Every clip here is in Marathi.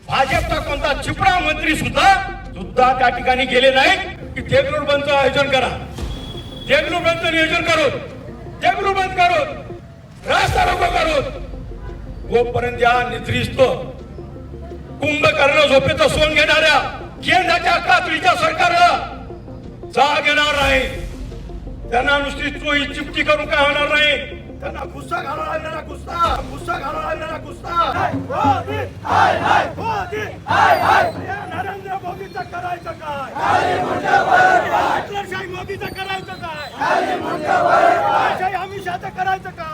भाजपचा कोणता चिपळा मंत्री सुद्धा त्या ठिकाणी गेले नाही की देगलूर बंदचं आयोजन करा, देगलूर बंदचं नियोजन करो, देगलूर बंद करो, रास्ता रोको करो. जोपर्यंत या निद्रिस्त कुंभकर्ण झोपेचं सोंग घेणाऱ्या केंद्राच्या कात्रीच्या सरकारला जाग येणार नाही, त्यांना नुसती चोही चिपटी करून काय होणार नाही, त्यांना गुस्सा घालावा लागणारा गुस्सा घालावा लागणारा गुस्सा. नरेंद्र मोदीचं करायचं काय, हिटलरशाही मोदीचं करायचं काय, हिटलरशाही अमित शहाचं करायचं काय.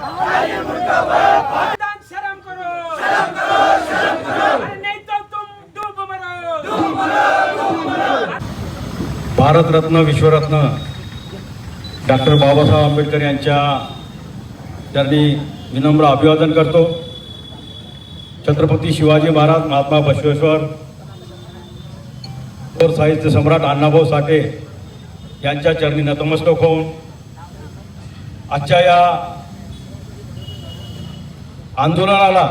शर्म करो, शर्म करो, शर्म करो, नहीं तो तुम डूब मरो. भारतरत्न विश्वरत्न डॉक्टर बाबासाहेब आंबेडकर यांच्या चरणी विनम्र अभिवादन करतो. छत्रपती शिवाजी महाराज, महात्मा बसवेश्वर, थोर साहित्य सम्राट अण्णाभाऊ साठे यांच्या चरणी नतमस्तक होऊन आजच्या या आंदोलनाला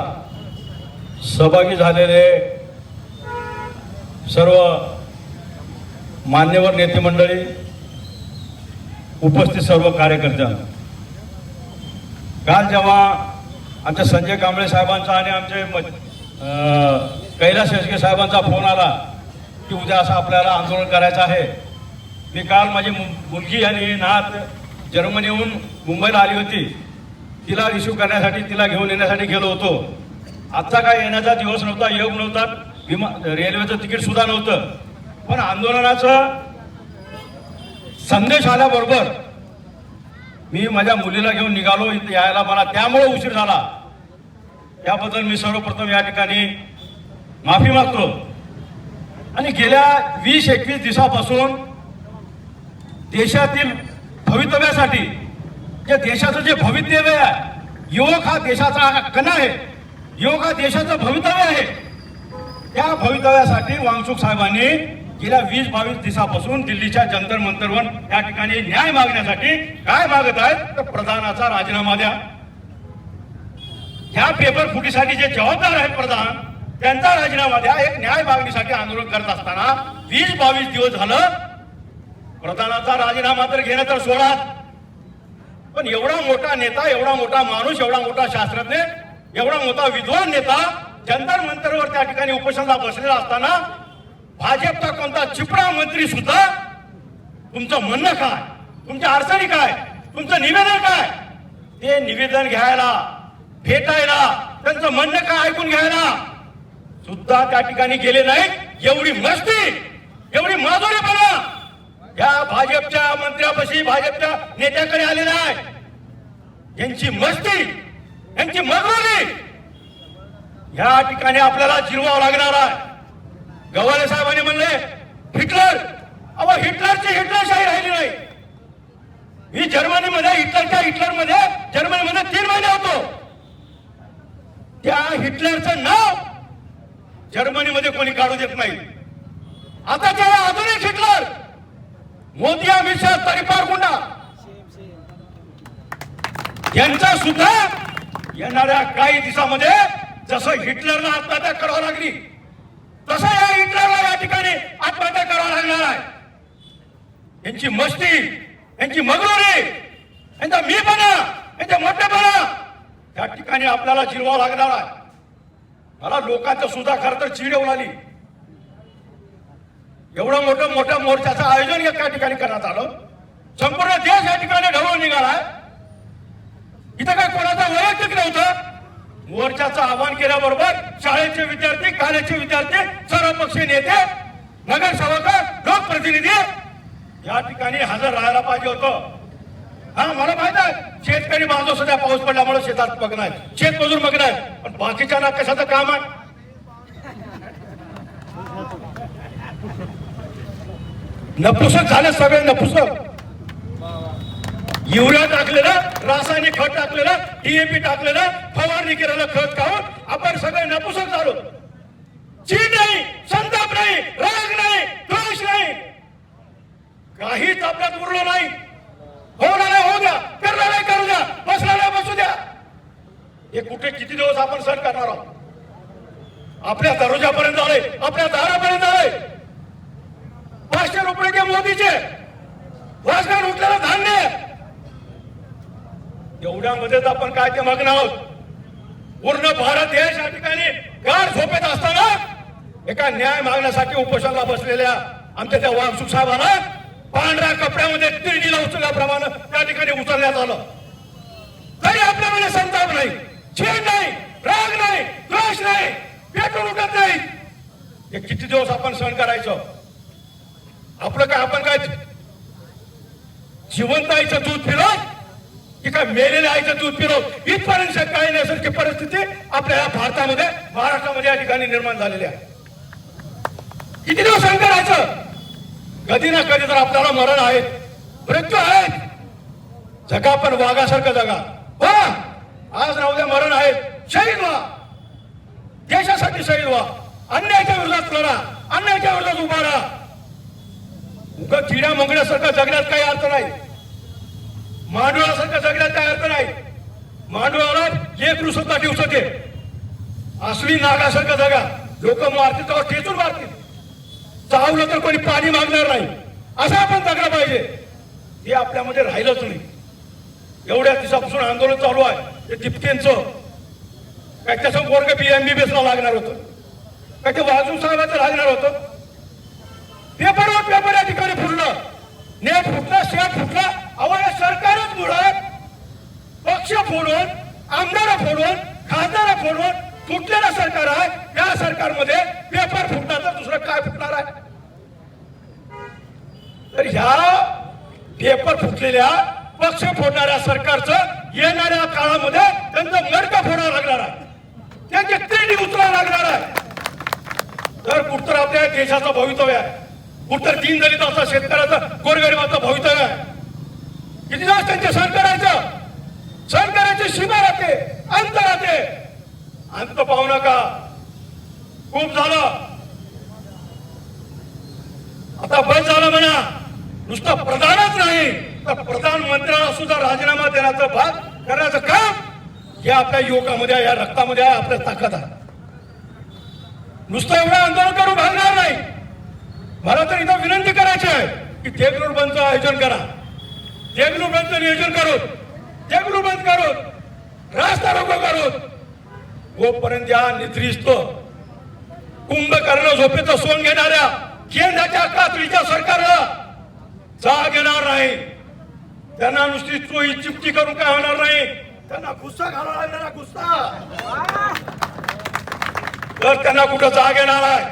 सहभागी झालेले सर्व मान्यवर नेते मंडळी, उपस्थित सर्व कार्यकर्त्यांना, काल जेव्हा आमच्या संजय कांबळे साहेबांचा आणि आमचे कैलास शेळके साहेबांचा फोन आला की उद्या असं आपल्याला आंदोलन करायचं आहे, मी काल माझी मुलगी आणि नात जर्मनीहून मुंबईला आली होती, तिला रिसिव्ह करण्यासाठी, तिला घेऊन येण्यासाठी गेलो होतो. आजचा काय येण्याचा दिवस नव्हता, योग नव्हता, रेल्वेचं तिकीट सुद्धा नव्हतं, पण आंदोलनाचा संदेश आल्याबरोबर मी माझ्या मुलीला घेऊन निघालो इथे यायला, मला त्यामुळे उशीर झाला. त्याबद्दल मी सर्वप्रथम या ठिकाणी माफी मागतो. आणि गेल्या 20-21 दिवसापासून देशातील भवितव्यासाठी, जे देशाचं जे भवितव्य आहे, युवक हा देशाचा कणा आहे, युवक हा देशाचं भवितव्य आहे, त्या भवितव्यासाठी वांगचूक साहेबांनी गेल्या 20-22 दिवसापासून दिल्लीच्या जंतर मंतरवर या ठिकाणी न्याय मागण्यासाठी काय मागत आहेत तर प्रधानाचा राजीनामा द्या. ह्या पेपर फुटीसाठी जे जबाबदार आहेत प्रधान, त्यांचा राजीनामा द्या. एक न्याय मागणीसाठी आंदोलन करत असताना 20-22 दिवस झालं प्रधानाचा राजीनामा तर घेणं तर सोडा, पण एवढा मोठा नेता, एवढा मोठा माणूस, एवढा मोठा शास्त्रज्ञ, एवढा मोठा विद्वान नेता जंतर मंतरवर त्या ठिकाणी उपोषणाला बसलेला असताना भाजपचा कोणता चिपळा मंत्री सुद्धा तुमचं म्हणणं काय, तुमच्या अडचणी काय, तुमचं निवेदन काय, ते निवेदन घ्यायला, भेटायला, त्यांचं म्हणणं काय ऐकून घ्यायला सुद्धा त्या ठिकाणी गेले नाहीत. एवढी मस्ती, एवढी माजोरीपणा या भाजपच्या मंत्र्यापाशी, भाजपच्या नेत्याकडे आलेला आहे. यांची मस्ती, यांची मगरुरी या ठिकाणी आपल्याला जिरवावं लागणार आहे. गव्हाणे साहेबांनी म्हणले हिटलर, अहो हिटलरची हिटलरशाही राहिली नाही. मी जर्मनीमध्ये हिटलरमध्ये जर्मनीमध्ये 3 महिने होतो. त्या हिटलरचं नाव जर्मनीमध्ये कोणी काढू देत नाही. आता जे आधुनिक हिटलर मोदी, अमित शहा, तरीपार गुंडा यांचा सुद्धा येणाऱ्या काही दिवसामध्ये जसं हिटलरला आत्महत्या करावं लागली तसं या हिटलरला या ठिकाणी आत्महत्या करावं लागणार आहे. यांची मस्ती, यांची मगरुरी, यांचा मीपणा, यांचा मोठेपणा त्या ठिकाणी आपल्याला जिरवावं लागणार आहे. मला लोकांचं सुद्धा खरं तर चिड येऊन आली. एवढं मोठ्या मोर्चाचं आयोजन या ठिकाणी करण्यात आलं. संपूर्ण देश या ठिकाणी ढवळून निघालाय. इथं काय कोणाचं वैयक्तिक नव्हतं. मोर्चाचं आवाहन केल्याबरोबर शाळेचे विद्यार्थी, कॉलेजचे विद्यार्थी, सर्व पक्षीय नेते, नगरसेवक, लोकप्रतिनिधी या ठिकाणी हजर राहायला पाहिजे होतं. हा मला माहित आहे शेतकरी बांधव सध्या पाऊस पडल्यामुळे शेतात मग्न आहेत, शेतमजूर मग्न आहेत, पण बाकीच्या कशाचं काम आहे. नपुसक झाले सगळे, नपुसक. युरिया टाकलेलं, रासायनिक खत टाकलेलं, डीएपी टाकलेलं, फवारणी केलेलं खत खाऊन आपण सगळे नपुसक झालो. चीड नाही, संताप नाही, राग नाही, द्वेष नाही, काहीच आपल्यात उरलं नाही. होणार होऊ द्या, करणार करू द्या, बसणार बसू द्या. हे कुठे किती दिवस आपण सहन करणार आहोत. आपल्या दरोजापर्यंत आले, आपल्या दारापर्यंत आले. 500 रुपये के मोदीचे वाजगार उठलेलं धान्य. एवढ्यामध्येच आपण काय ते मग्न आहोत. पूर्ण भारत देश या ठिकाणी गाढ झोपेत असताना एका न्याय मागण्यासाठी उपोषणाला बसलेल्या आमच्या त्या वामसुख साहेबांना पांढऱ्या कपड्यामध्ये तिरडीला उचलल्याप्रमाणे त्या ठिकाणी उचलण्यात आलं. तरी आपल्यामध्ये संताप नाही, छेड नाही, राग नाही, द्वेष नाही, पेटून उठत नाही. हे किती दिवस आपण सहन करायचं? आपलं काय, आपण काय जिवंत आईचं दूध पिलो की काय मेलेल्या आईचं दूध पिलो? इथपर्यंत काही नैसर्गिक परिस्थिती आपल्या या भारतामध्ये, महाराष्ट्रामध्ये या ठिकाणी निर्माण झालेली आहे. किती दिवस सहन करायचं? कधी ना कधी तर आपल्याला मरण आहे, मृत्यू आहे. जगा पण वाघासारखं जगा. आज ना उद्या मरण आहे. शहीद व्हा, देशासाठी शहीद व्हा, अन्यायाच्या विरोधात लढा, अन्यायाच्या विरोधात उभा राहा. उगा चिड्या मंगण्यासारखं जगण्यात काही अर्थ नाही. मांडवळासारखं जगण्यात काही अर्थ नाही. मांडवळाला एक रुसता दिवस होते. असली नागासारखं जगा. लोक मारतील तेव्हा ठेचून मारतील. चावलं तर कोणी पाणी मागणार नाही. असं आपण जगलं पाहिजे. हे आपल्यामध्ये राहिलंच नाही. एवढ्या दिवसापासून आंदोलन चालू आहे. ते तिपकेंचं काय त्याचं वर्ग MBBS ला लागणार होतं, काय ते वाजू साहेबांचं लागणार होतं. पेपरवर पेपर या ठिकाणी फुटलं, नेट फुटलं, शेट फुटलं. अवया सरकारच मुळात पक्ष फोडून, आमदार फोडून, खासदार फोडून फुटलेलं सरकार आहे. या सरकारमध्ये पेपर फुटणार तर दुसरं काय फुटणार आहे? तर ह्या पेपर फुटलेल्या, पक्ष फोडणाऱ्या सरकारचं येणाऱ्या काळामध्ये त्यांचं मडकं फोडावं लागणार आहे. त्यांची तिरडी उचलावं लागणार आहे. तर कुठतर आपल्या देशाचं भवितव्य आहे, कुठतर दीनदलिताचा, शेतकऱ्याचं, गोरगरिबाचं भवितव्य आहे. किती दिवस त्यांचे सहन करायचं? सहन करायची सीमा राहते, अंत राहते. अंत पाहू नका. खूप झालं, आता बस झालं म्हणा. नुसतं प्रधानच नाही तर प्रधानमंत्र्याला सुद्धा राजीनामा देण्याचं भाग करण्याचं काम हे आपल्या युवकामध्ये आहे, या रक्तामध्ये आहे, आपल्या ताकद आहे. नुसतं एवढं आंदोलन करून भागणार नाही. मला तर इथं विनंती करायची आहे की देगलूर बंदचं आयोजन करा. देगलूर बंदचं नियोजन करू, देगलूर बंद करू, रास्ता रोको करू. जोपर्यंत या निद्रिस्त कुंभकर्ण झोपेचं सोंग घेणाऱ्या केंद्राच्या कात्रीच्या सरकारला जाग येणार नाही. त्यांना नुसती चोई चिपटी करून काय होणार नाही. त्यांना गुस्सा घालावा लागणार, गुस्सा. तर त्यांना कुठं जाग येणार आहे?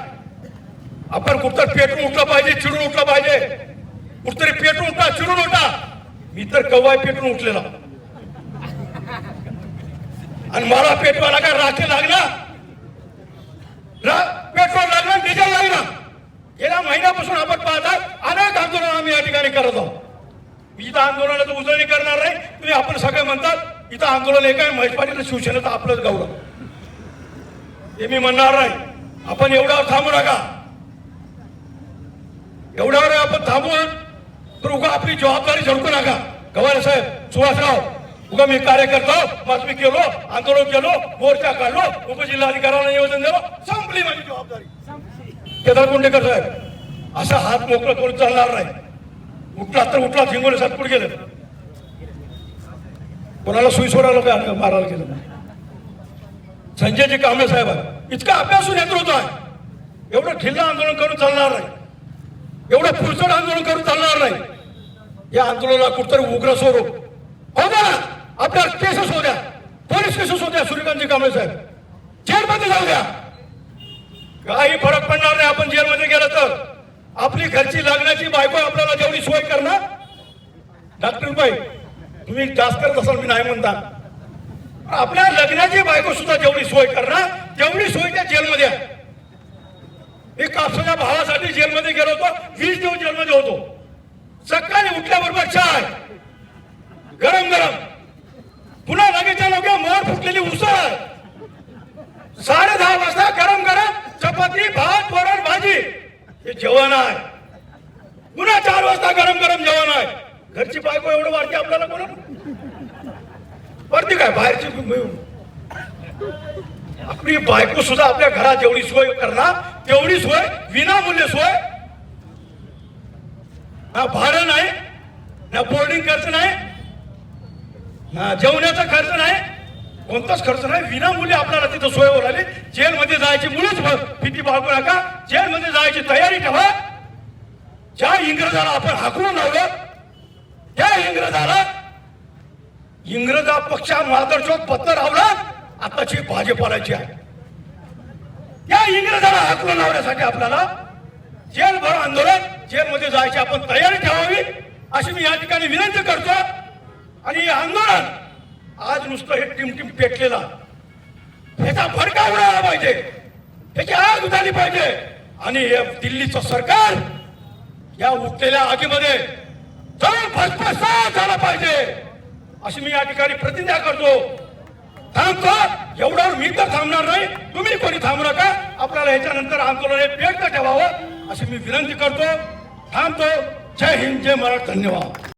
आपण कुठं पेटून उठलं पाहिजे, चिडून उठलं पाहिजे. कुठतरी पेटून उठा, चिडून उठा. मी तर कवाय पेटून उठलेला आणि मला पेटवायला काय राखे लागला, पेट्रोल लागला, डिझेल लागला. गेल्या महिन्यापासून आपण पाहतात अनेक आंदोलन आम्ही या ठिकाणी करत आहोत. इथं आंदोलनाचं उजळणी करणार नाही. तुम्ही आपण सगळे म्हणतात इथं आंदोलन एक आहे, महेश पाटील शिवसेनेचं आपलंच गौरव. हे मी म्हणणार नाही. आपण एवढ्यावर थांबू नका. एवढ्यावर आपण थांबून तर उगा आपली जबाबदारी झळकू नका. गवारे साहेब, सुहासराव, उगा मी कार्यकर्ता मग मी केलो, आंदोलन केलो, मोर्चा काढलो, उपजिल्हाधिकाऱ्यांना निवेदन दिलं, संपली माझी जबाबदारी. केदार कुंडेकर साहेब, असा हात मोकळं करून चालणार नाही. उठला तर उठला, हिंगोली साहेब कुठे गेले? कोणाला सुई सोडायला काय मारायला गेलं? संजयजी कांबळे साहेब इतका अभ्यासू नेतृत्व आहे. एवढं ठिल्ला आंदोलन करून चालणार नाही, एवढं पुरचड आंदोलन करून चालणार नाही. या आंदोलनाला कुठतरी उग्र स्वरूप हो द्या. आपल्या केसेस होऊ द्या, पोलीस केसेस होऊ द्या. सूर्यकांतजी कांबळे साहेब जेलमध्ये जाऊ द्या, काही फरक पडणार नाही. आपण जेलमध्ये गेलं तर आपली घरची लग्नाची बायको आपल्याला जेवढी सोय करणार. डॉक्टर बाई, तुम्ही जास्त करत असाल, मी नाही म्हणता. आपल्या लग्नाची बायको सुद्धा जेवढी सोय करणार तेवढी सोय त्या जेलमध्ये आहे. मी कापसाच्या भावासाठी जेलमध्ये गेलो होतो, 20 दिवस जेलमध्ये होतो. सकाळी उठल्याबरोबर चाय गरम गरम, पुन्हा लगेच मोर फुटलेली उसळ, 10:30 वाजता गरम गरम चपाती, भात, वरण, भाजी, हे जेवण आहे. पुन्हा 4 वाजता गरम गरम जेवण आहे. घरची बायको एवढं वाढते आपल्याला, कोण वाढते काय बाहेरची? आपली बायको सुद्धा आपल्या घरात जेवढी सोय करणार तेवढी सोय, विनामूल्य सोय. ना भाडं नाही, ना बोर्डिंग खर्च नाही, ना जेवणाचा खर्च नाही, कोणताच खर्च नाही. विनामूल्य आपल्याला तिथं सोय होऊ लागली. जेलमध्ये जायची मुळीच भीती बाळगू नका. जेलमध्ये जायची तयारी ठेवा. ज्या इंग्रजाला आपण हाकलून लावलं, त्या इंग्रजा पक्षा मादरचोद पत्तर लावला. आताची भाजपालाची आहे. त्या इंग्रजाला हाकलून लावण्यासाठी आपल्याला जेलभर आंदोलन, जेलमध्ये जायची आपण तयारी ठेवावी अशी मी या ठिकाणी विनंती करतो. आणि हे आंदोलन आज नुसतं हे टिमटिम पेटलेला, ह्याचा भडका उडाला पाहिजे, ह्याची आग झाली पाहिजे. आणि हे दिल्लीचं सरकार या उठलेल्या आगीमध्ये भस्मसात झाला पाहिजे अशी मी या ठिकाणी प्रतिज्ञा करतो. थांबतो एवढ्यावर मी तर थांबणार नाही, तुम्ही कोणी थांबू नका. आपल्याला ह्याच्यानंतर आंदोलन हे पेटतं ठेवावं अशी मी विनंती करतो. थांबतो. जय हिंद, जय महाराष्ट्र, धन्यवाद.